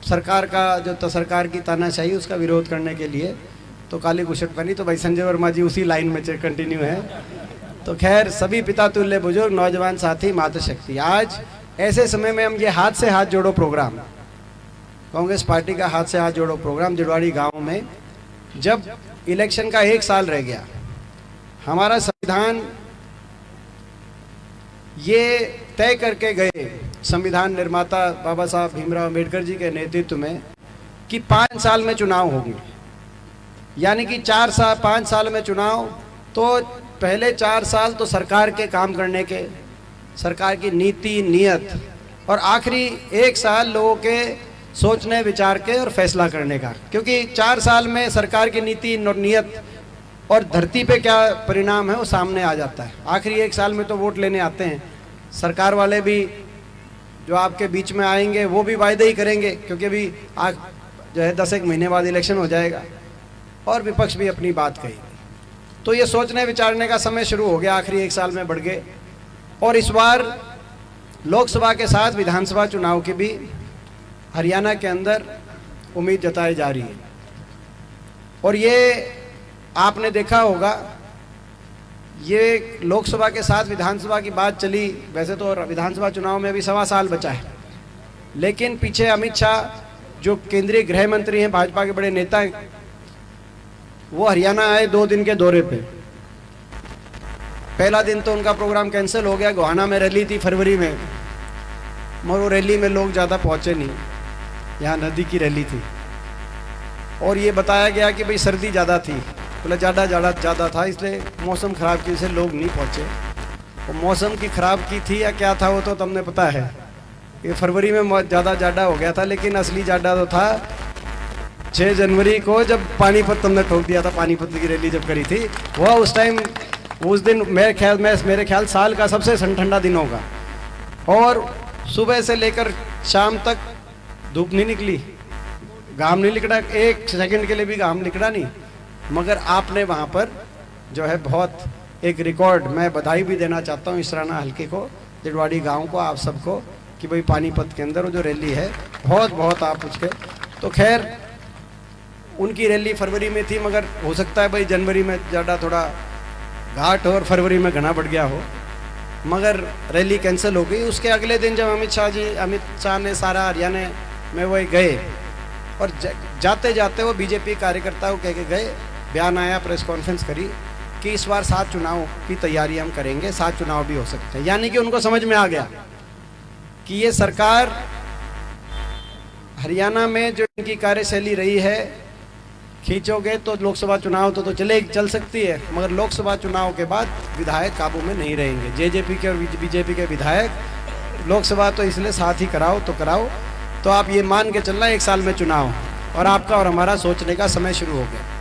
सरकार का जो सरकार की तानाशाही उसका विरोध करने के लिए तो काली बुशर्ट पहनी। तो भाई संजय वर्मा जी उसी लाइन में कंटिन्यू है। तो खैर, सभी पिता तुल्य बुजुर्ग, नौजवान साथी, मातृशक्ति, आज ऐसे समय में हम ये हाथ से हाथ जोड़ो प्रोग्राम, कांग्रेस पार्टी का हाथ से हाथ जोड़ो प्रोग्राम जुड़वाड़ी गांव में, जब इलेक्शन का 1 साल रह गया, हमारा संविधान ये तय करके गए संविधान निर्माता बाबा साहब भीमराव अंबेडकर जी के नेतृत्व में कि 5 साल में चुनाव होंगे, यानी कि 5 साल में चुनाव। तो पहले 4 साल तो सरकार के काम करने के, सरकार की नीति नियत, और आखिरी 1 साल लोगों के सोचने विचार के और फैसला करने का, क्योंकि 4 साल में सरकार की नीति नियत और धरती पे क्या परिणाम है वो सामने आ जाता है। आखिरी 1 साल में तो वोट लेने आते हैं, सरकार वाले भी जो आपके बीच में आएंगे वो भी वायदे ही करेंगे, क्योंकि अभी जो है 10 एक महीने बाद इलेक्शन हो जाएगा, और विपक्ष भी अपनी बात कहेगी। तो ये सोचने विचारने का समय शुरू हो गया, आखिरी 1 साल में बढ़ गए। और इस बार लोकसभा के साथ विधानसभा चुनाव की भी हरियाणा के अंदर उम्मीद जताई जा रही है। और ये आपने देखा होगा, ये लोकसभा के साथ विधानसभा की बात चली, वैसे तो विधानसभा चुनाव में अभी 1.25 साल बचा है, लेकिन पीछे अमित शाह जो केंद्रीय गृह मंत्री हैं, भाजपा के बड़े नेता हैं, वो हरियाणा आए 2 दिन के दौरे पे। पहला दिन तो उनका प्रोग्राम कैंसिल हो गया, गोहाना में रैली थी फरवरी में, मगर वो रैली में लोग ज़्यादा पहुँचे नहीं, यहाँ नदी की रैली थी। और ये बताया गया कि भाई सर्दी ज़्यादा थी, बोले ज़्यादा था, इसलिए मौसम ख़राब की वजह से लोग नहीं पहुँचे। और मौसम की ख़राब की थी या क्या था वो तो तुमने पता है, ये फरवरी में ज़्यादा हो गया था, लेकिन असली ज़्यादा तो था 6 जनवरी को, जब पानीपत तुमने ठोक दिया था, पानीपत की रैली जब करी थी, वह उस दिन मेरे ख्याल साल का सबसे ठंडा दिन होगा। और सुबह से लेकर शाम तक धूप नहीं निकली, घाम नहीं निकला, 1 सेकंड के लिए भी घाम निकला नहीं, मगर आपने वहाँ पर जो है बहुत एक रिकॉर्ड, मैं बधाई भी देना चाहता हूँ इसराना हल्के को, जुड़वाड़ी गांव को, आप सबको, कि भाई पानीपत के अंदर वो जो रैली है बहुत आप उसके। तो खैर, उनकी रैली फरवरी में थी, मगर हो सकता है भाई जनवरी में ज़्यादा थोड़ा घाट हो और फरवरी में घना बढ़ गया हो, मगर रैली कैंसिल हो गई। उसके अगले दिन जब अमित शाह ने सारा हरियाणा में वो गए, और जाते जाते वो बीजेपी कार्यकर्ता को कह के गए, बयान आया, प्रेस कॉन्फ्रेंस करी कि इस बार 7 चुनाव की तैयारी हम करेंगे, 7 चुनाव भी हो सकते हैं। यानी कि उनको समझ में आ गया कि ये सरकार हरियाणा में जो इनकी कार्यशैली रही है, खींचोगे तो लोकसभा चुनाव तो चल सकती है, मगर लोकसभा चुनाव के बाद विधायक काबू में नहीं रहेंगे। जेजेपी के और बीजेपी के विधायक, लोकसभा तो इसलिए साथ ही कराओ तो कराओ। तो आप ये मान के चलना 1 साल में चुनाव, और आपका और हमारा सोचने का समय शुरू हो गया।